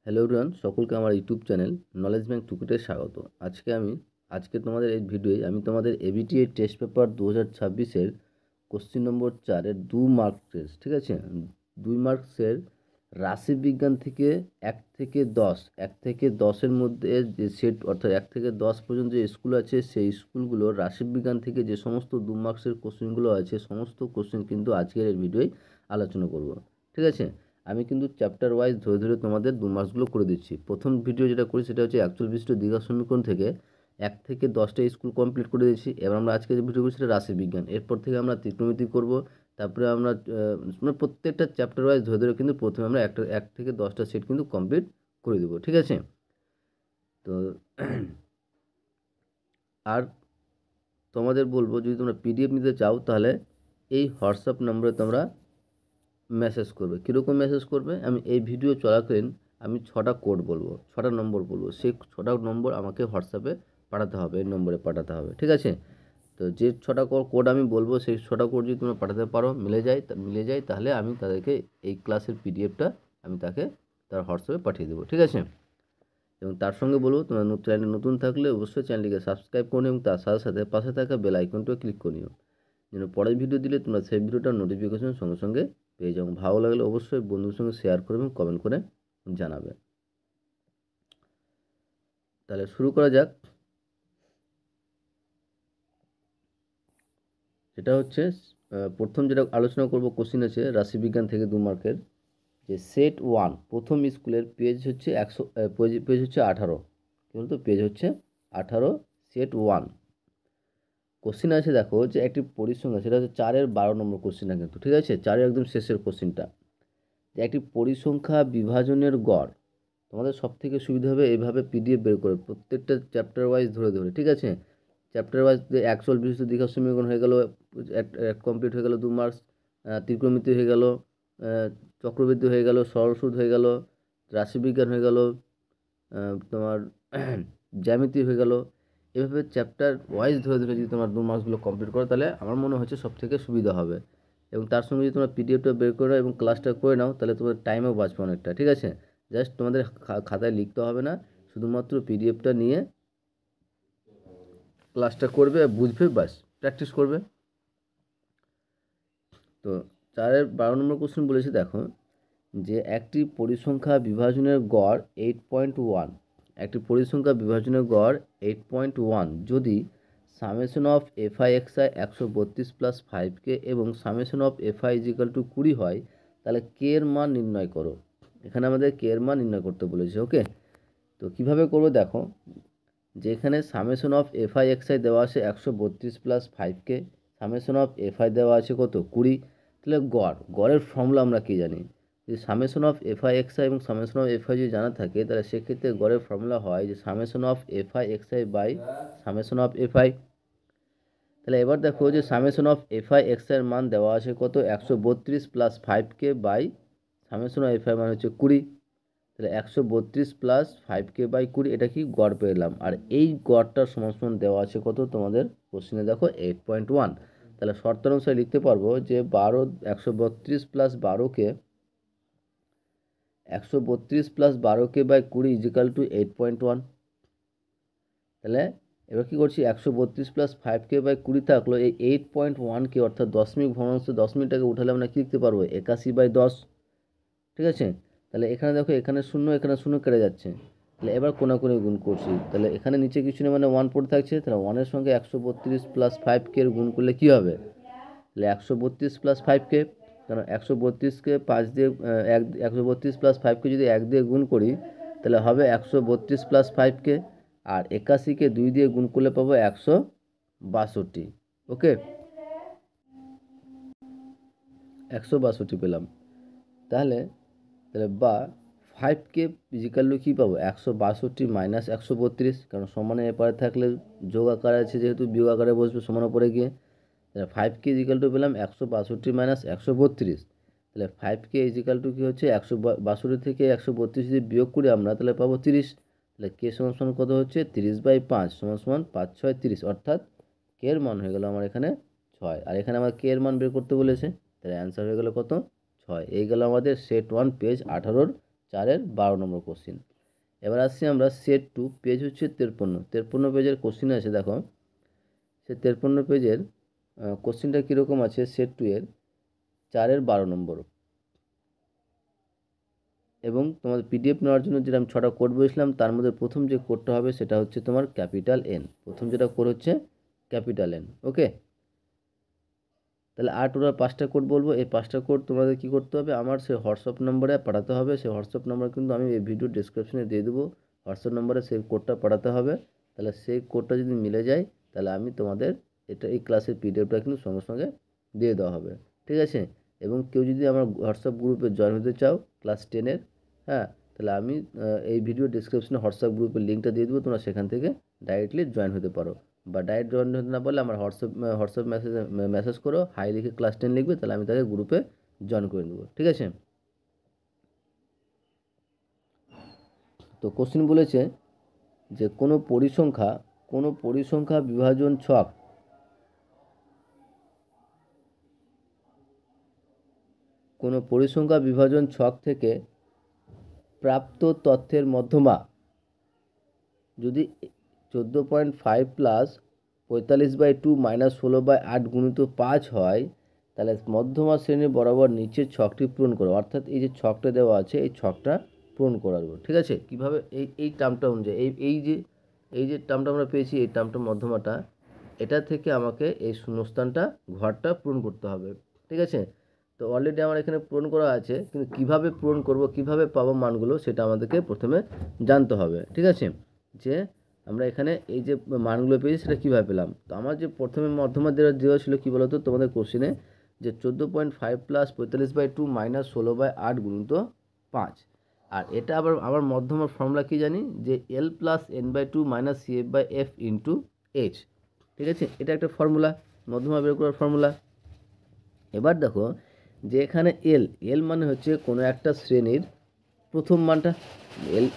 Hello everyone, সকলকে আমার YouTube channel knowledge bank টুকুতে স্বাগত। আজকে তোমাদের এই ভিডিওয়ে আমি তোমাদের এবিটিএ টেস্ট পেপার 2026-এর কোশ্চিন নম্বর 4-এর 2 মার্ক টেস্ট, ঠিক আছে, 2 মার্কসের রাশিবিজ্ঞান থেকে 1 থেকে 10-এর মধ্যে যে সেট, অর্থাৎ 1 থেকে 10 পর্যন্ত যে স্কুল আছে সেই স্কুলগুলো রাশিবিজ্ঞান থেকে যে সমস্ত 2 মার্কসের কোশ্চিনগুলো আছে সমস্ত কোশ্চিন কিন্তু আজকের এই ভিডিওয় আলোচনা করব, ঠিক আছে। আমি কিন্তু চ্যাপ্টার ওয়াইজ ধরে ধরে তোমাদের 2 মার্কসগুলো করে দিচ্ছি। প্রথম ভিডিও যেটা করি সেটা হচ্ছে 41 বিশিষ্ট দ্বিঘাত সমীকরণ থেকে 1 থেকে 10টা স্কুল কমপ্লিট করে দিয়েছি। এবার আমরা আজকে যে ভিডিও করি সেটা রাশিবিজ্ঞান। এরপর থেকে আমরা ত্রিকোণমিতি করব। তারপরে আমরা মানে প্রত্যেকটা চ্যাপ্টার ওয়াইজ ধরে ধরে কিন্তু প্রথমে আমরা 1 থেকে 10টা সেট কিন্তু কমপ্লিট করে দেবো, ঠিক আছে। তো আর তোমাদের বলবো, যদি তোমরা পিডিএফ নিতে চাও তাহলে এই হোয়াটসঅ্যাপ নম্বরে তোমরা মেসেজ করবে। কীরকম মেসেজ করবে? আমি এই ভিডিও চলাকালীন আমি 6টা কোড বলবো, 6টা নম্বর বলবো, সেই 6টা নম্বর আমাকে হোয়াটসঅ্যাপে পাঠাতে হবে, এই নম্বরে পাঠাতে হবে, ঠিক আছে। তো যে 6টা কোড আমি বলবো সেই 6টা কোড যদি তোমরা পাঠাতে পারো, মিলে যায়, তাহলে আমি তাদেরকে এই ক্লাসের পিডিএফটা আমি তার হোয়াটসঅ্যাপে পাঠিয়ে দেবো, ঠিক আছে। এবং তার সঙ্গে বলবো, তোমরা চ্যানেলে নতুন থাকলে অবশ্যই চ্যানেলটিকে সাবস্ক্রাইব করে নিও এবং তার সাথে সাথে পাশে থাকা বেল আইকনটিও ক্লিক করে নিও, যেন পরের ভিডিও দিলে তোমরা সেই ভিডিওটার নোটিফিকেশন সঙ্গে সঙ্গে পেয়ে যাও। ভালো লাগলে অবশ্যই বন্ধুদের সঙ্গে শেয়ার করবে এবং কমেন্ট করে জানাবে। তাহলে শুরু করা যাক। সেটা হচ্ছে প্রথম যেটা আলোচনা করব কোশ্চিন আছে রাশিবিজ্ঞান থেকে 2 মার্কের, যে সেট 1 প্রথম স্কুলের পেজ হচ্ছে 100, পেজ হচ্ছে 18, কি বলতো, পেজ হচ্ছে 18, সেট 1। কোশ্চিন আছে, দেখো যে একটি পরিসংখ্যা, সেটা হচ্ছে 4-এর 12 নম্বর কোশ্চিনটা কিন্তু, ঠিক আছে, 4-এর একদম শেষের কোশ্চিনটা, যে একটি পরিসংখ্যা বিভাজনের গড়। তোমাদের সব থেকে সুবিধা হবে এইভাবে পিডিএফ বের করে প্রত্যেকটা চ্যাপ্টার ওয়াইজ ধরে ধরে, ঠিক আছে। চ্যাপ্টার ওয়াইজ 41 বিশিষ্ট দ্বিঘাত সমীকরণ হয়ে গেল, এক কমপ্লিট হয়ে গেল 2 মার্কস, ত্রিকোণমিতি হয়ে গেল, চক্রবৃদ্ধি হয়ে গেল, সরল সুদ হয়ে গেল, রাশিবিজ্ঞান হয়ে গেল, তোমার জ্যামিতি হয়ে গেল। এভাবে চ্যাপ্টার ওয়াইজ ধরে ধরে যদি তোমার 2 মার্কসগুলো কমপ্লিট করো তাহলে আমার মনে হচ্ছে সব থেকে সুবিধা হবে। এবং তার সঙ্গে যদি তোমরা পিডিএফটা বের করে নাও এবং ক্লাসটা করে নাও তাহলে তোমাদের টাইমও বাঁচবে অনেকটা, ঠিক আছে। জাস্ট তোমাদের খাতায় লিখতে হবে না, শুধুমাত্র পিডিএফটা নিয়ে ক্লাসটা করবে, বুঝবে, ব্যাস প্র্যাকটিস করবে। তো 4-এর 12 নম্বর কোশ্চেন বলেছে, দেখো যে একটি পরিসংখ্যা বিভাজনের গড় 8.1, একটি পরিসংখ্যা বিভাজনের গড় 8.1 যদি summation of fi xi 132 plus 5K এবং summation of fi equal to 20 হয়, তাহলে কে এর মান নির্ণয় করো। এখানে আমাদের কে এর মান নির্ণয় করতে বলেছে, ওকে। তো কিভাবে করবো, দেখো যে এখানে সামেশন অফ এফআই এক্সআই দেওয়া আছে 132 plus 5K, summation of FI দেওয়া আছে কত, 20। তাহলে গড়ের ফর্মুলা আমরা কী জানি, যে সামেশন অফ এফআই এক্সআই এবং সামেশন অফ এফআই যদি জানা থাকে তাহলে সেক্ষেত্রে গড়ের ফর্মুলা হয় যে summation of fi xi by summation of fi. তাহলে এবার দেখো যে সামেশন অফ এফআই এক্সআইয়ের মান দেওয়া আছে কত, 132 plus 5K by summation of fi মান হচ্ছে 20। তাহলে 132 প্লাস 5K বাই 20, এটা কি গড় পেলাম। আর এই গড়টার সমান দেওয়া আছে কত, তোমাদের কোশ্চেনে দেখো 8.1। তাহলে শর্ত অনুসারে লিখতে পারবো যে 132 plus 12K, 132 plus 12K by 20 equal to 8.1। তাহলে এবার কী করছি, 132 প্লাস 5K বাই 20 থাকলো, এই 8.1K অর্থাৎ দশমিক ভগ্নাংশ 10 মিনিটটাকে উঠালে আমরা কী লিখতে পারবো, 81/10, ঠিক আছে। তাহলে এখানে দেখো, এখানে 0 এখানে 0 কেটে যাচ্ছে, তাহলে এবার কোনাকুনি গুণ করছি, তাহলে এখানে নিচে কিছু নেই মানে 1 পড়ে থাকছে, তাহলে 1-এর সঙ্গে 132 প্লাস 5K এর গুণ করলে কী হবে, তাহলে 132 প্লাস 5K, কারণ 132কে 5 দিয়ে 132 প্লাস 5K যদি 1 দিয়ে গুণ করি তাহলে হবে 132 প্লাস 5K, আর 81কে 2 দিয়ে গুণ করলে পাবো 162, ওকে, 162 পেলাম। তাহলে বা 5K ইজিক্যাল টু কী পাবো, 162 মাইনাস 132, কারণ সমানে এপারে থাকলে যোগ আকারে আছে যেহেতু বিয়োগ আকারে বসবে সমান ওপরে গিয়ে। তাহলে 5K ইজিক্যাল টু পেলাম 162 মাইনাস 132। তাহলে 5K ইজিক্যাল টু কী হচ্ছে, 162 থেকে 132 যদি বিয়োগ করি আমরা তাহলে পাবো 30। তাহলে কে সমান সমান কত হচ্ছে, 30/5 সমান সমান 5 6 30, অর্থাৎ কে এর মান হয়ে গেল আমার এখানে 6। আর এখানে আমার কে এর মান বের করতে বলেছে, তাহলে অ্যান্সার হয়ে গেল কত, 6। এই গেল আমাদের সেট 1 পেজ 18-র 4-এর 12 নম্বর কোশ্চিন। এবার আসছি আমরা সেট 2, পেজ হচ্ছে 53 পেজের কোশ্চিন আছে। দেখো সে 53 পেজের কোশ্চিনটা কীরকম আছে, সেট 2-এর 4-এর 12 নম্বর। এবং তোমাদের পিডিএফ নেওয়ার জন্য যেটা আমি 6টা কোড বলেছিলাম, তার মধ্যে প্রথম যে কোডটা হবে সেটা হচ্ছে তোমার ক্যাপিটাল এন। প্রথম যেটা কোড হচ্ছে ক্যাপিটাল এন। ওকে, তাহলে আর টোটাল 5টা কোড বলবো। এই 5টা কোড তোমাদের কী করতে হবে, আমার সেই হোয়াটসঅ্যাপ নম্বরে পাঠাতে হবে। সেই হোয়াটসঅ্যাপ নম্বর কিন্তু আমি এই ভিডিও ডিসক্রিপশনে দিয়ে দেবো। হোয়াটসঅ্যাপ নম্বরে সেই কোডটা পাঠাতে হবে। তাহলে সেই কোডটা যদি মিলে যায়, তাহলে আমি তোমাদের এই ক্লাসের পিডিএফটা কিন্তু সঙ্গে সঙ্গে দিয়ে দেওয়া হবে। ঠিক আছে? এবং কেউ যদি আমার হোয়াটসঅ্যাপ গ্রুপে জয়েন হতে চাও ক্লাস 10-এর, হ্যাঁ, তাহলে আমি এই ভিডিও ডিসক্রিপশনে হোয়াটসঅ্যাপ গ্রুপের লিঙ্কটা দিয়ে দেবো। তোমরা সেখান থেকে ডাইরেক্টলি জয়েন হতে পারো, বা ডাইরেক্ট জয়েন হতে না পারলে আমার হোয়াটসঅ্যাপ মেসেজ করো, হাই লিখে ক্লাস 10 লিখবে, তাহলে আমি তাকে গ্রুপে জয়েন করে দেবো। ঠিক আছে? তো কোশ্চেন বলেছে যে কোনো পরিসংখ্যা বিভাজন ছক থেকে প্রাপ্ত তথ্যের মধ্যমা যদি 14.5 প্লাস 45/2 মাইনাস 16/8 গুণিত 5 হয়, তাহলে মধ্যমা শ্রেণীর বরাবর নিচের ছকটি পূরণ করো। অর্থাৎ এই যে ছকটা দেওয়া আছে, এই ছকটা পূরণ করাবো। ঠিক আছে? কীভাবে, এই টার্মটা অনুযায়ী এই যে টার্মটা আমরা পেয়েছি, এই টার্মটা মধ্যমাটা, এটা থেকে আমাকে এই শূন্যস্থানটা ঘরটা পূরণ করতে হবে। ঠিক আছে? তো অলরেডি আমার এখানে পূরণ করা আছে, কিন্তু কীভাবে পূরণ করব, কীভাবে পাবো মানগুলো, সেটা আমাদেরকে প্রথমে জানতে হবে। ঠিক আছে? যে আমরা এখানে এই যে মানগুলো পেয়েছি সেটা কীভাবে পেলাম। তো আমার যে প্রথমে মধ্যমা দেওয়া ছিল কী বলতো তোমাদের কোশ্চেনে, যে 14.5 প্লাস 45/2 মাইনাস 16/8 গুণিত 5। আর এটা আবার আমার মধ্যমার ফর্মুলা কী জানি, যে L plus N/2 minus CF/F into H। ঠিক আছে? এটা একটা ফর্মুলা, মধ্যমা বের করার ফর্মুলা। এবার দেখো যে এখানে এল মানে হচ্ছে কোনো একটা শ্রেণীর প্রথম মানটা।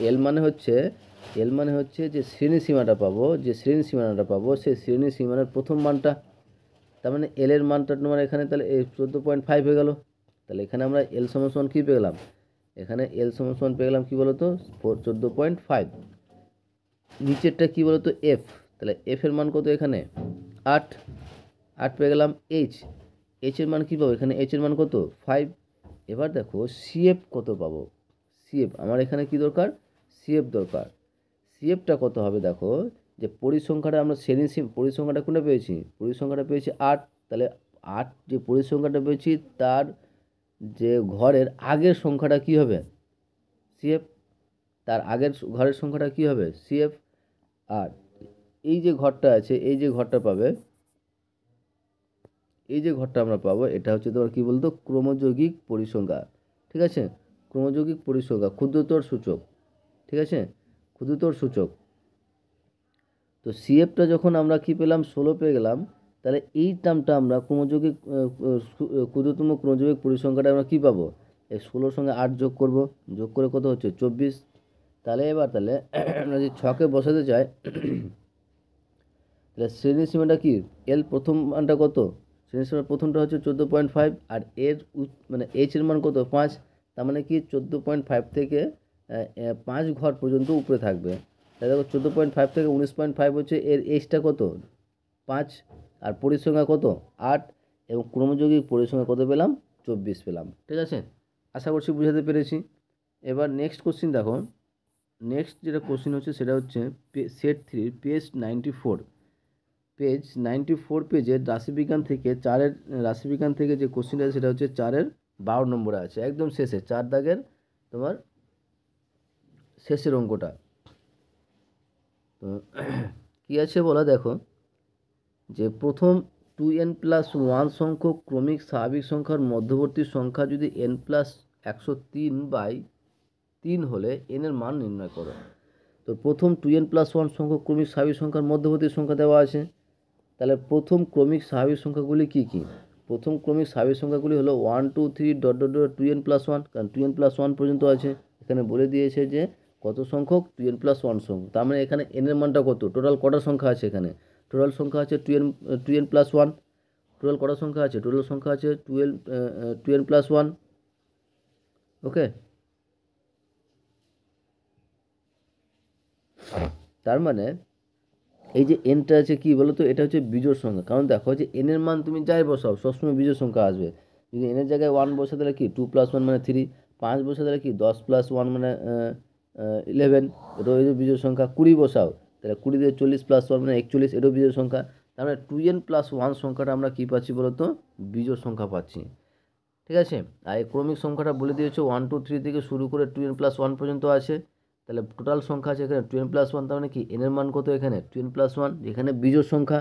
এল মানে হচ্ছে যে শ্রেণী সীমানাটা পাবো, সেই শ্রেণী সীমানার প্রথম মানটা। তার মানে এল এর মানটা তোমার এখানে তাহলে 14.5 হয়ে গেল। তাহলে এখানে আমরা এল সমান কী পেয়ে গেলাম, এখানে এল সমান পেয়ে গেলাম কী বলতো 14.5। নিচেরটা কী বলতো এফ, তাহলে এফ এর মান কত, এখানে 8 পেয়ে গেলাম। এইচ এর মান কী পাবো, এখানে এইচ এর মান কত 5। এবার দেখো সিএফ কত পাবো, সিএফ আমার এখানে কি দরকার, সিএফ দরকার। সিএফটা কত হবে, দেখো যে পরিসংখ্যাটা আমরা পরিসংখ্যাটা কোনটা পেয়েছি, পরিসংখ্যাটা পেয়েছি 8। তাহলে 8 যে পরিসংখ্যাটা পেয়েছি, তার যে ঘরের আগের সংখ্যাটা কি হবে, সিএফ। তার আগের ঘরের সংখ্যাটা কি হবে, সিএফ। আর এই যে ঘরটা আছে, এই যে ঘরটা আমরা পাবো, এটা হচ্ছে তোমার কি বলতো ক্রমযৌগিক পরিসংখ্যা। ঠিক আছে? ক্রমযৌগিক পরিসংখ্যা, ক্ষুদ্রতর সূচক। ঠিক আছে? ক্ষুদ্রতর সূচক। তো সিএফটা যখন আমরা কি পেলাম 16 পেয়ে গেলাম, তাহলে এই টার্মটা আমরা ক্ষুদ্রতম ক্রমযৌগিক পরিসংখ্যাটা আমরা কী পাবো, এই 16 সঙ্গে 8 যোগ করব, যোগ করে কত হচ্ছে 24। তাহলে আমরা যদি ছকে বসাতে চাই, তাহলে শ্রেণী সীমাটা কি, এল প্রথম মানটা কত, শ্রেণী সীমার প্রথমটা হচ্ছে 14.5, আর এর মানে এইচ এর মান কত 5। তার মানে কি 14.5 থেকে 5 ঘর পর্যন্ত উপরে থাকবে। তাহলে দেখো 14.5 থেকে 19.5 হচ্ছে এর এইচটা কত 5, আর পরিসংখ্যা কত 8, এবং ক্রমযৌগিক পরিসংখ্যা কত পেলাম 24 পেলাম। ঠিক আছে? আশা করছি বুঝাতে পেরেছি। এবার নেক্সট কোশ্চিন দেখো, নেক্সট যেটা কোশ্চিন হচ্ছে সেটা হচ্ছে সেট 3 পেজ 94। পেজ 94 পেজের রাশিবিজ্ঞান থেকে যে কোশ্চিনটা আছে সেটা হচ্ছে 4-এর 12 নম্বরে আছে, একদম শেষে 4 দাগের তোমার শেষের অঙ্কটা। তো কী আছে বলা, দেখো যে প্রথম 2n+1 সংখ্যক ক্রমিক স্বাভাবিক সংখ্যার মধ্যবর্তী সংখ্যা যদি n+103/3 হলে n এর মান নির্ণয় করো। তো প্রথম 2n+1 সংখ্যক ক্রমিক স্বাভাবিক সংখ্যার মধ্যবর্তী সংখ্যা দেওয়া আছে। তাহলে প্রথম ক্রমিক স্বাভাবিক সংখ্যাগুলি কী কী, প্রথম ক্রমিক স্বাভাবিক সংখ্যাগুলি হলো 1 2 3 ... 2n+1, কারণ 2n+1 পর্যন্ত আছে। এখানে বলে দিয়েছে যে কত সংখ্যক 2n+1 সংখ্যক। তার মানে এখানে n এর মানটা কত, টোটাল কটা সংখ্যা আছে, এখানে টোটাল সংখ্যা আছে 2n+1। টোটাল কটা সংখ্যা আছে, টোটাল সংখ্যা আছে 2n+1। ওকে, তার মানে এই যে এনটা আছে কি বলো তো, এটা হচ্ছে বিজোড় সংখ্যা। কারণ দেখো যে এন এর মান তুমি যাই বসাও সবসময় বিজোড় সংখ্যা আসবে। যদি এনের জায়গায় 1 বসে তাহলে কি 2 + 1 মানে 3, 5 বসে তাহলে কি 10 + 1 মানে 11, এটাও বিজোড় সংখ্যা। 20 বসাও তাহলে 20 দিয়ে 40 + 1 মানে 41, এটাও বিজোড় সংখ্যা। তার মানে 2n + 1 সংখ্যাটা আমরা কি পাচ্ছি বলো তো, বিজোড় সংখ্যা পাচ্ছি। ঠিক আছে। আর এই ক্রমিক সংখ্যাটা বলে দিয়েছে 1 2 3 থেকে শুরু করে 2n + 1 পর্যন্ত আছে। তাহলে টোটাল সংখ্যা আছে এখানে 2n + 1, তার মানে কি n এর মান কত এখানে 2n + 1, এখানে বিজোড় সংখ্যা।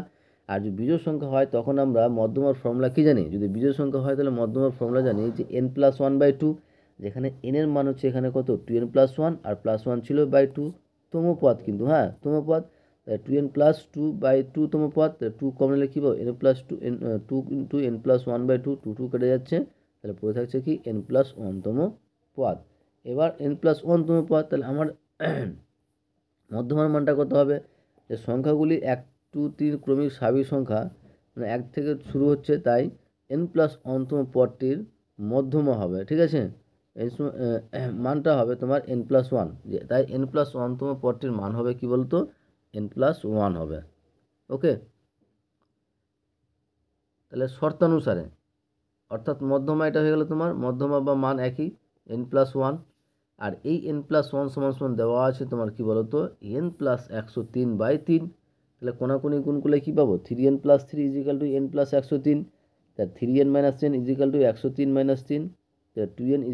আর যদি বিজোড় সংখ্যা হয় তখন আমরা মধ্যমার ফর্মুলা কি জানি, যদি বিজোড় সংখ্যা হয় তাহলে মধ্যমার ফর্মুলা জানি যে n + 1/2, যেখানে n এর মান হচ্ছে এখানে কত 2n + 1 আর +1 ছিল /2 তম পদ, কিন্তু হ্যাঁ তম পদ। 2n + 2/2 তম পদ, 2 কম নিলে কী পাবো n + 2 2 × n + 1/2, 2 2 কেটে যাচ্ছে, তাহলে পড়ে থাকছে কি n + 1 তম পদ। এবার n + 1 তম পদ, তাহলে আমার মধ্যমার মানটা কত হবে, যে সংখ্যাগুলি 1 2 3 ক্রমিক স্বাভাবিক সংখ্যা, মানে 1 থেকে শুরু হচ্ছে, তাই n + 1 তম পদটির মধ্যমা হবে। ঠিক আছে, এই মানটা হবে তোমার n + 1, যে তাই n + 1 তম পদটির মান হবে কি বলতো, n + 1 হবে। ওকে, তাহলে শর্তানুসারে, অর্থাৎ মধ্যমা এটা হয়ে গেল তোমার মধ্যমা বা মান একই n + 1। আর এই n + 1 সমান দেওয়া আছে তোমার কি বলতো n + 103/3। তাহলে কোনাকুনি গুণ করলে কী পাবো 3n + 3 = n + 103। তা 3n - 10 = 103 - 3, তাহলে 2n =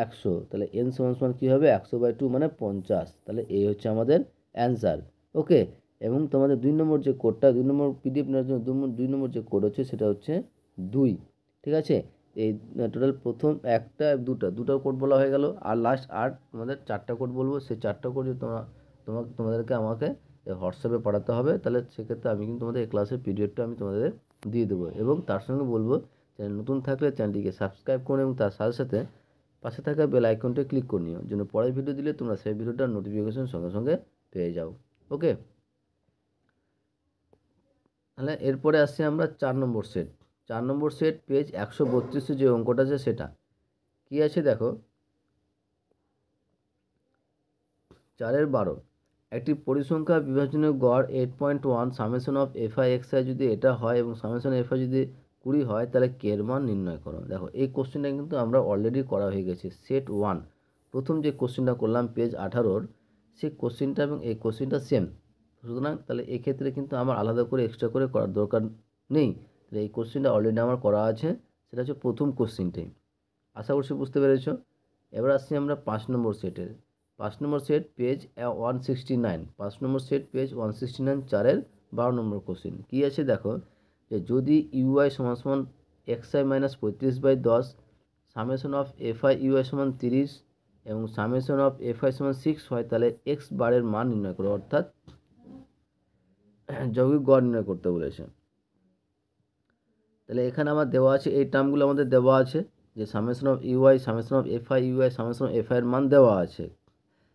100। তাহলে n সমান কী হবে 100/2 মানে 50। তাহলে এই হচ্ছে আমাদের অ্যান্সার। ওকে, এবং তোমাদের 2 নম্বর যে কোডটা, 2 নম্বর পিডিএফ নেওয়ার জন্য 2 নম্বর যে কোড হচ্ছে সেটা হচ্ছে 2। ঠিক আছে, এই টোটাল প্রথম একটা দুটো কোড বলা হয়ে গেল, আর লাস্ট আর তোমাদের 4টা কোড বলবো। সেই 4টা কোড যদি তোমাদেরকে আমাকে হোয়াটসঅ্যাপে পাঠাতে হবে, তাহলে সেক্ষেত্রে আমি কিন্তু তোমাদের এই ক্লাসের পিডিএফটা আমি তোমাদের দিয়ে দেবো। এবং তার সঙ্গে বলবো চ্যানেল নতুন থাকলে চ্যানেলটিকে সাবস্ক্রাইব করুন এবং তার সাথে সাথে পাশে থাকা বেল আইকনটা ক্লিক করে নিও, যেন পরের ভিডিও দিলে তোমরা সেই ভিডিওটার নোটিফিকেশন সঙ্গে সঙ্গে পেয়ে যাও। ওকে, তাহলে এরপরে আসছি আমরা 4 নম্বর সেট। 4 নম্বর সেট পেজ 132 যে অঙ্কটা আছে সেটা কি আছে দেখো, 4-12 একটি পরিসংখ্যা বিভাজনের গড় 8.1 সামেশন অফ fi xi যদি এটা হয় এবং সামেশন fi যদি 20 হয়, তাহলে কে এর মান নির্ণয় করো। দেখো এই কোশ্চেনটা কিন্তু আমরা অলরেডি করা হয়ে গেছে, সেট 1 প্রথম যে কোশ্চেনটা করলাম পেজ 18, সেই কোশ্চেনটা এবং এই কোশ্চেনটা সেম। সুতরাং তাহলে এক্ষেত্রে কিন্তু আমার আলাদা করে এক্সট্রা করে করার দরকার নেই। তাহলে এই কোশ্চেনটা অলরেডি আমার করা আছে, সেটা হচ্ছে প্রথম কোশ্চেনটাই। আশা করছি বুঝতে পেরেছ। এবার আসছি আমরা 5 নম্বর সেটের। 5 নম্বর সেট পেজ 169, 5 নম্বর সেট পেজ 169, 4-12 নম্বর কোশ্চেন কী আছে দেখো, যে যদি ইউআই সমান সমান xi - 35/10, summation of fi ui সমান 30 এবং সামেশন অফ fi সমান 6 হয়, তাহলে এক্স বারের মান নির্ণয় করো, অর্থাৎ যৌগিক গড় নির্ণয় করতে বলেছে। তাহলে এখানে আমার দেওয়া আছে, এই টার্মগুলো আমাদের দেওয়া আছে, যে summation of ui, summation of fi ui, summation of fi এর মান দেওয়া আছে।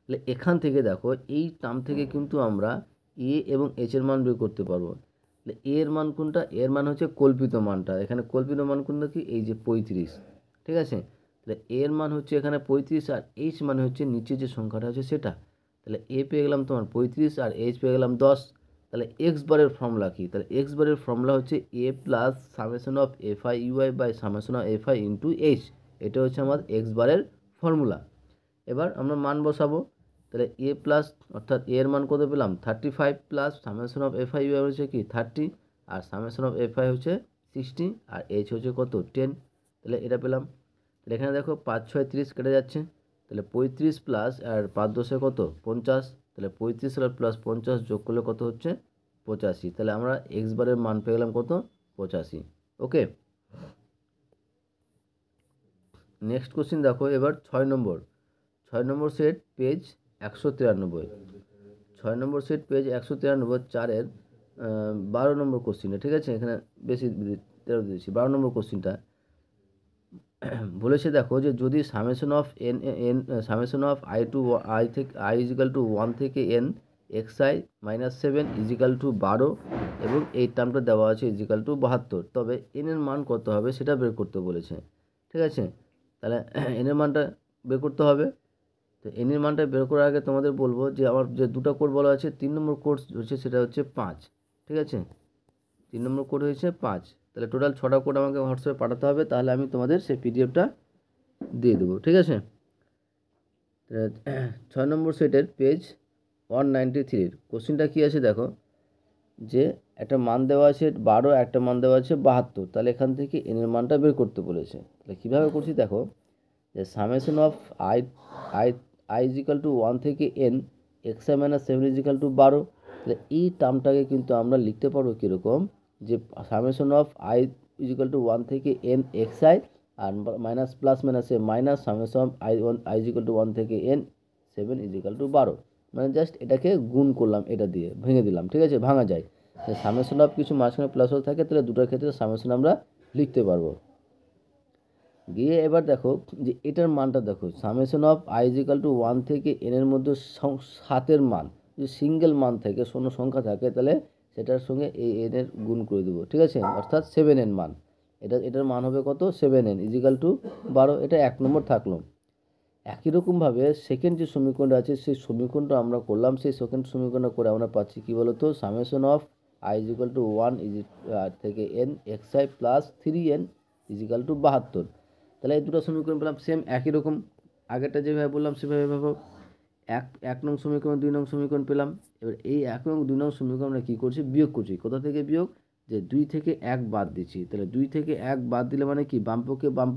তাহলে এখান থেকে দেখো এই টার্ম থেকে কিন্তু আমরা এ এবং এইচ এর মান বের করতে পারবো। তাহলে এ এর মান কোনটা, এর মান হচ্ছে কল্পিত মানটা, এখানে কল্পিত মান কোনটা কি এই যে 35। ঠিক আছে, তাহলে এর মান হচ্ছে এখানে 35 আর এইচ মানে হচ্ছে নিচে যে সংখ্যাটা আছে সেটা। তাহলে এ পেয়ে গেলাম তোমার 35 আর এইচ পেয়ে গেলাম 10। তাহলে এক্স বারের ফর্মুলা কি, তাহলে এক্স বারের ফর্মুলা হচ্ছে A plus summation of fi UI by summation of fi into H. এটা হচ্ছে আমার এক্স বারের ফর্মুলা। এবার আমরা মান বসাবো, তাহলে এ প্লাস অর্থাৎ এর মান কত পেলাম 35 plus summation of fi ui হচ্ছে কি 30 আর সামেশন অফ fi হচ্ছে 60 আর এইচ হচ্ছে কত 10। তাহলে এটা পেলাম। তাহলে এখানে দেখো 5 6 30 কেটে যাচ্ছে, তাহলে 35 প্লাস আর 5 10 কত 50, তাহলে 35 আর প্লাস 50 যোগ করলে কত হচ্ছে 85। তাহলে আমরা এক্স বারের মান পেয়ে গেলাম কত 85। ওকে, নেক্সট কোশ্চিন দেখো এবার 6 নম্বর। 6 নম্বর সেট পেজ 193, 6 নম্বর সেট পেজ 193, 4-12 নম্বর কোশ্চিনটা। ঠিক আছে, এখানে বেশি 13 দিয়েছি, 12 নম্বর কোশ্চিনটা বলেছে দেখো, যে যদি summation of summation of i to i থেকে i = 1 থেকে n xi - 7 = 12 এবং এই টার্মটা দেওয়া আছে = 72, তবে n এর মান কত হবে সেটা বের করতে বলেছে। ঠিক আছে, তাহলে n এর মানটা বের করতে হবে। তো এন এর মানটা বের করার আগে তোমাদের বলবো যে আমার যে দুটো কোড বলা আছে, 3 নম্বর কোড হচ্ছে সেটা হচ্ছে 5, ঠিক আছে, 3 নম্বর কোড হয়েছে 5। তাহলে টোটাল 6টা কোড আমাকে হোয়াটসঅ্যাপে পাঠাতে হবে, তাহলে আমি তোমাদের সেই পিডিএফটা দিয়ে দেবো, ঠিক আছে। 6 নম্বর সেটের পেজ 193 কোশ্চেনটা কী আছে দেখো, যে একটা মান দেওয়া আছে 12, একটা মান দেওয়া আছে 72, তাহলে এখান থেকে এন এর মানটা বের করতে বলেছে। তাহলে কীভাবে করছি দেখো, যে summation of i i i equal to 1 থেকে N x i minus 7 equal to 12। তাহলে এই টার্মটাকে কিন্তু আমরা লিখতে পারবো কীরকম, যে summation of I equal to 1 থেকে N x I R minus plus মাইনাসে minus summation of I equal to 1 থেকে এন 7 ইজিক্যাল টু 12, মানে জাস্ট এটাকে গুণ করলাম, এটা দিয়ে ভেঙে দিলাম, ঠিক আছে, ভাঙা যায়। সামেশন অফ কিছু মাঝখানে প্লাস হল থাকে, তাহলে দুটোর ক্ষেত্রে সামেশন আমরা লিখতে পারবো। গিয়ে এবার দেখো যে এটার মানটা দেখো, summation of I equal to 1 থেকে এন এর মধ্যে 7-এর মান যদি সিঙ্গেল মান থাকে, শূন্য সংখ্যা থাকে, তাহলে সেটার সঙ্গে এই এন এর গুণ করে দেবো, ঠিক আছে, অর্থাৎ 7n মান, এটার মান হবে কত, 7n ইজিক্যাল টু 12। এটা 1 নম্বর থাকলো। একই রকমভাবে সেকেন্ড যে সমীকরণটা আছে সেই সমীকরণটা আমরা করলাম, সেই সেকেন্ড সমীকরণটা করে আমরা পাচ্ছি কী বলতো, summation of I equal to 1 থেকে N x i plus 3n equal to 72। তাহলে এই দুটো সমীকরণ পেলাম সেম একই রকম, আগেরটা যেভাবে বললাম সেভাবে ভাবো। এক নং সমীকরণ 2 নং সমীকরণ পেলাম। এবার এই 1 নং 2 নং সমীকরণ আমরা কী করছি, বিয়োগ করছি। কোথা থেকে বিয়োগ, যে 2 থেকে 1 বাদ দিচ্ছি। তাহলে 2 থেকে 1 বাদ দিলে মানে কি, বাম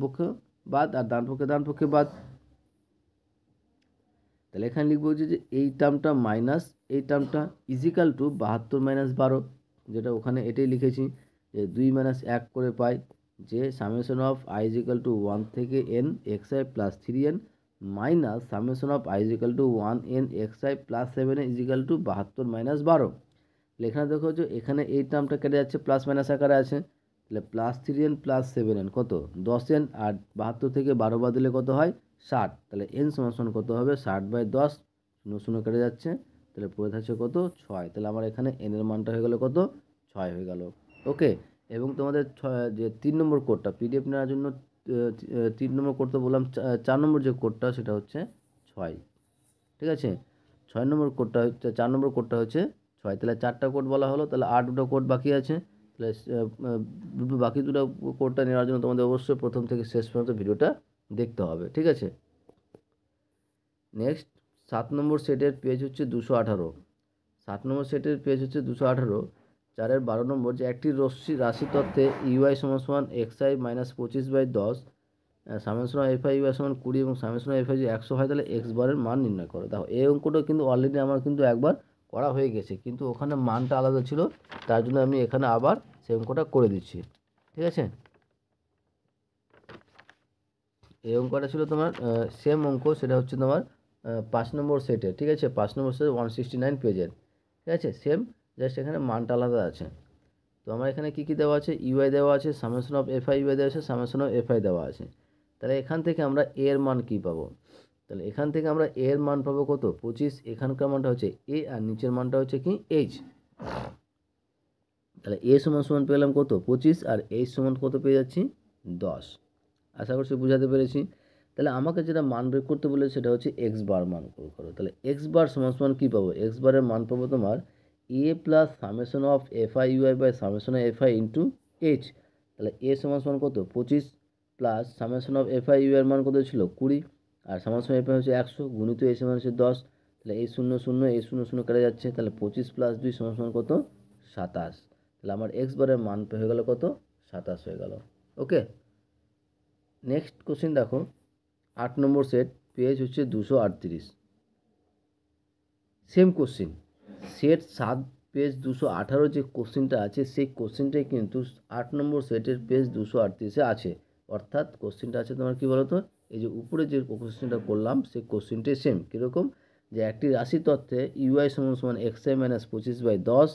পক্ষে বাদ আর ডান পক্ষে বাদ। তাহলে এখানে লিখবো যে এই টার্মটা মাইনাস এই টার্মটা ইজিক্যাল টু 72 মাইনাস 12, যেটা ওখানে এটাই লিখেছি, যে 2 মাইনাস 1 করে পাই, যে summation of I equal to 1 থেকে N x i plus 3n minus summation of I equal to 1 n x i plus 7 equal to 72 minus 12। এখানে দেখো যে এখানে এই টার্মটা কেটে যাচ্ছে, প্লাস মাইনাস আকারে আছে, তাহলে প্লাস 3n প্লাস 7n কত 10n, আর 72 থেকে 12 বাদ দিলে কত হয় 60। তাহলে n সমান কত হবে 60/10, 0 কেটে যাচ্ছে, তাহলে পড়ে থাকছে কত 6। তাহলে আমার এখানে n এর মানটা হয়ে গেল কত 6 হয়ে গেল। ওকে, এবং তোমাদের যে 3 নম্বর কোডটা পিডিএফ নেওয়ার জন্য 3 নম্বর কোড তো বললাম, 4 নম্বর যে কোডটা সেটা হচ্ছে 6, ঠিক আছে, 6 নম্বর কোডটা হচ্ছে 4 নম্বর কোডটা হচ্ছে 6। তাহলে 4টা কোড বলা হলো, তাহলে আর দুটো কোড বাকি আছে। তাহলে বাকি দুটো কোডটা নেওয়ার জন্য তোমাদের অবশ্যই প্রথম থেকে শেষ পর্যন্ত ভিডিওটা দেখতে হবে, ঠিক আছে। নেক্সট 7 নম্বর সেটের পেজ হচ্ছে 218। 7 নম্বর সেটের পেজ হচ্ছে 218, 4-এর 12 নম্বর, যে একটি রাশি তত্ত্বে ইউআই সমান x i minus 25/10, summation of F I U সমান 20 এবং সামেশন অফ এফ আই যদি 100 হয়, তাহলে এক্স বারের মান নির্ণয় করো। দেখো এই অঙ্কটা কিন্তু অলরেডি আমার কিন্তু একবার করা হয়ে গেছে, কিন্তু ওখানে মানটা আলাদা ছিল, তার জন্য আমি এখানে আবার সেই অঙ্কটা করে দিচ্ছি, ঠিক আছে। এই অঙ্কটা ছিল তোমার সেম অঙ্ক, সেটা হচ্ছে তোমার 5 নম্বর সেটে, ঠিক আছে, 5 নম্বর সেটে 169 পেজের, ঠিক আছে, সেম, জাস্ট এখানে মানটা আলাদা আছে। তো আমার এখানে কী কী দেওয়া আছে, ইউআই দেওয়া আছে, summation of F I ui দেওয়া আছে, সামেশন অফ এফ আই দেওয়া আছে। তাহলে এখান থেকে আমরা এর মান কী পাবো, তাহলে এখান থেকে আমরা এর মান পাবো কত 25, এখানকার মানটা হচ্ছে এ আর নিচের মানটা হচ্ছে কি এইচ। তাহলে এ সমান পেলাম কত 25 আর এইচ সমান কত পেয়ে যাচ্ছি 10। আশা করছি বুঝাতে পেরেছি। তাহলে আমাকে যেটা মান বের করতে বলে সেটা হচ্ছে এক্স বার মান করো। তাহলে এক্স বার সমান কী পাবো, এক্স বারের মান পাবো তোমার A plus summation of F I UI by summation of F I into H. তাহলে এ সমান কত 25 plus summation of F I ইউআইয়ের মান কত ছিল 20 আর সামেশন এফ আই হচ্ছে 100 গুণিত এ সমান হচ্ছে 10। তাহলে এই 0 0 এই 0 0 কেটে যাচ্ছে, তাহলে 25 প্লাস 2 সমান কত 27। তাহলে আমার এক্স বারের মান হয়ে গেল কত 27 হয়ে গেল। ওকে, নেক্সট কোশ্চেন দেখো 8 নম্বর সেট পেজ হচ্ছে 238, সেম কোশ্চেন, সেট 7 পেজ 218 যে কোশ্চেনটা আছে সেই কোশ্চেনটাই কিন্তু 8 নম্বর সেটের পেজ 238-এ আছে। অর্থাৎ কোশ্চেনটা আছে তোমার কী বলো তো, এই যে উপরে যে কোশ্চেনটা করলাম সেই কোশ্চেনটাই সেম। কীরকম, যে একটি রাশি তত্ত্বে ইউআই সমান এক্স আই মাইনাস 25/10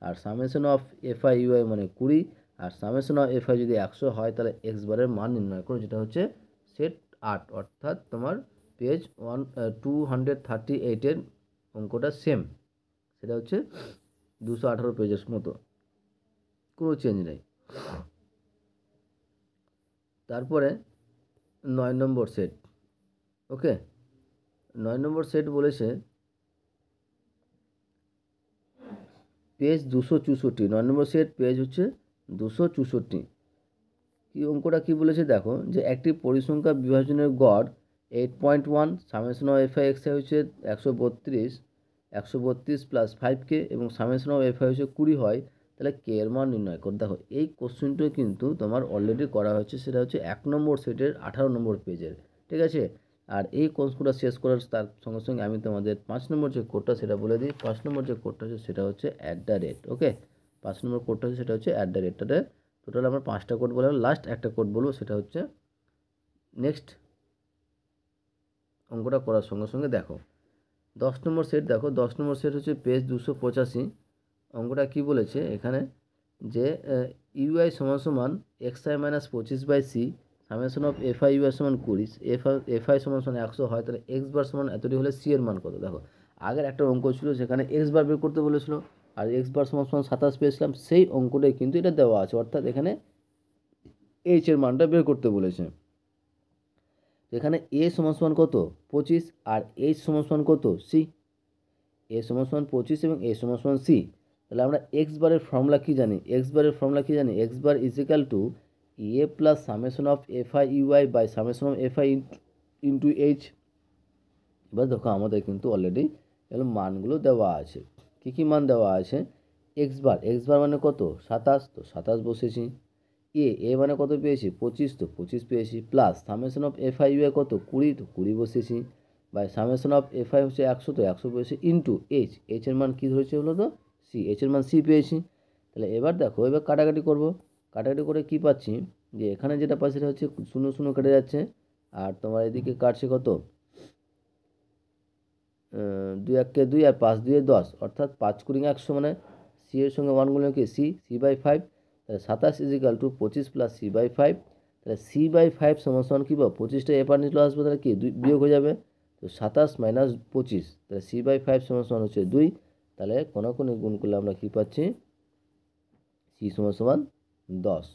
আর summation of F I ui মানে 20 আর সামেশন অফ এফ আই যদি 100 হয়, তাহলে এক্স বারের মান নির্ণয় করো, যেটা হচ্ছে সেট 8, অর্থাৎ তোমার পেজ 238-এর অঙ্কটা সেম, সেটা হচ্ছে 218 পেজের মতো, কোনো চেঞ্জ নেই। তারপরে 9 নম্বর সেট, ওকে, 9 নম্বর সেট বলেছে পেজ 264, 9 নম্বর সেট পেজ হচ্ছে 264। কি অঙ্কটা কি বলেছে দেখো, যে একটি পরিসংখ্যা বিভাজনের গড় 8.1, summation of F I x I হচ্ছে 132 প্লাস 5K এবং সামেশন অফ এফ আই হচ্ছে 20 হয়, তাহলে কে এর মান নির্ণয় কর। দেখো এই কোশ্চেনটা কিন্তু তোমার অলরেডি করা হয়েছে, সেটা হচ্ছে 1 নম্বর সেটের 18 নম্বর পেজের, ঠিক আছে। আর এই কোর্সগুলো শেষ করার তার সঙ্গে সঙ্গে আমি তোমাদের 5 নম্বর যে কোডটা সেটা বলে দিই। 5 নম্বর যে কোডটা হচ্ছে সেটা হচ্ছে @, ওকে। 5 নম্বর কোডটা হচ্ছে সেটা হচ্ছে @। টোটাল আমরা 5টা কোড বললাম, লাস্ট একটা কোড বলবো, সেটা হচ্ছে নেক্সট অঙ্কটা করার সঙ্গে সঙ্গে দেখো 10 নম্বর সেট। দেখো 10 নম্বর সেট হচ্ছে পেজ 285। অঙ্কটা কি বলেছে এখানে, যে ইউআই সমান সমান xi minus 25/c summation of fi ui সমান 20, এফআই সমান সমান 100 হয়, তাহলে এক্স বার সমান এতটি হলে সি এর মান কত। দেখো আগের একটা অঙ্ক ছিল সেখানে এক্স বার বের করতে বলেছিল, আর এক্স বার সমান সমান 27 পেয়েছিলাম, সেই অঙ্কটাই কিন্তু এটা দেওয়া আছে, অর্থাৎ এখানে এইচ এর মানটা বের করতে বলেছে। এখানে এ সমান সমান কত 25 আর এইচ সমান সমান কত সি, এ সমান সমান 25 এবং এ সমান সমান সি। তাহলে আমরা এক্স বারের ফর্মুলা কি জানি, এক্স বারের ফর্মুলা কি জানি, x bar is equal to a plus summation of F I UI by summation of F I into h. এবার দেখো আমাদের কিন্তু অলরেডি এগুলো মানগুলো দেওয়া আছে। কী কী মান দেওয়া আছে, এক্স বার মানে কত 27, তো 27 বসেছি। এ মানে কত পেয়েছি 25, তো 25 পেয়েছি, plus summation of F I ui কত 20, তো 20 বসেছি, by summation of F i হচ্ছে 100, তো 100 পেয়েছি, ইন্টু এইচ এর মান কী ধরেছে হলো তো সি, এইচ এর মান সি পেয়েছি। তাহলে এবার দেখো এবার কাটাকাটি করব, কাটাকাটি করে কি পাচ্ছি, যে এখানে যেটা পাচ্ছি সেটা হচ্ছে 0 0 কেটে যাচ্ছে, আর তোমার এদিকে কাটছে কত 2 1 2 আর 5 2 10, অর্থাৎ 5 কুড়ি 100, মানে সি এর সঙ্গে ওয়ানগুলো কি সি/5, তাহলে 27 ইজ ইকাল টু 25 প্লাস সি/5, তাহলে সি/5 সমান সমান কী পাবো 25টা এপার নিচে আসবে, তাহলে কি 2 বিয়োগ হয়ে যাবে, তো 27 মাইনাস 25, তাহলে সি/5 সমান সমান হচ্ছে 2, তাহলে কোনো গুণ করলে আমরা কী পাচ্ছি সি সমান সমান 10,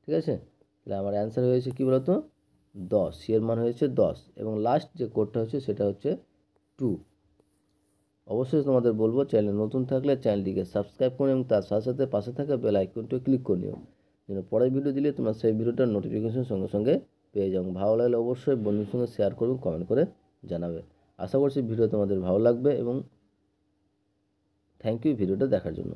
ঠিক আছে। তাহলে আমার অ্যান্সার হয়েছে কী বলতো 10, সি এর মান হয়েছে 10, এবং লাস্ট যে কোডটা হচ্ছে সেটা হচ্ছে 2। অবশ্যই তোমাদের বলবো চ্যানেল নতুন থাকলে চ্যানেলটিকে সাবস্ক্রাইব করো এবং তার সাথে সাথে পাশে থাকা বেল আইকনটি ক্লিক করে নিও, যেন পরের ভিডিও দিলে তোমরা সেই ভিডিওটার নোটিফিকেশন সঙ্গে সঙ্গে পেয়ে যাও। ভালো লাগলে অবশ্যই বন্ধুর সঙ্গে শেয়ার করবে, কমেন্ট করে জানাবে। আশা করছি ভিডিও তোমাদের ভালো লাগবে এবং থ্যাংক ইউ ভিডিওটা দেখার জন্য।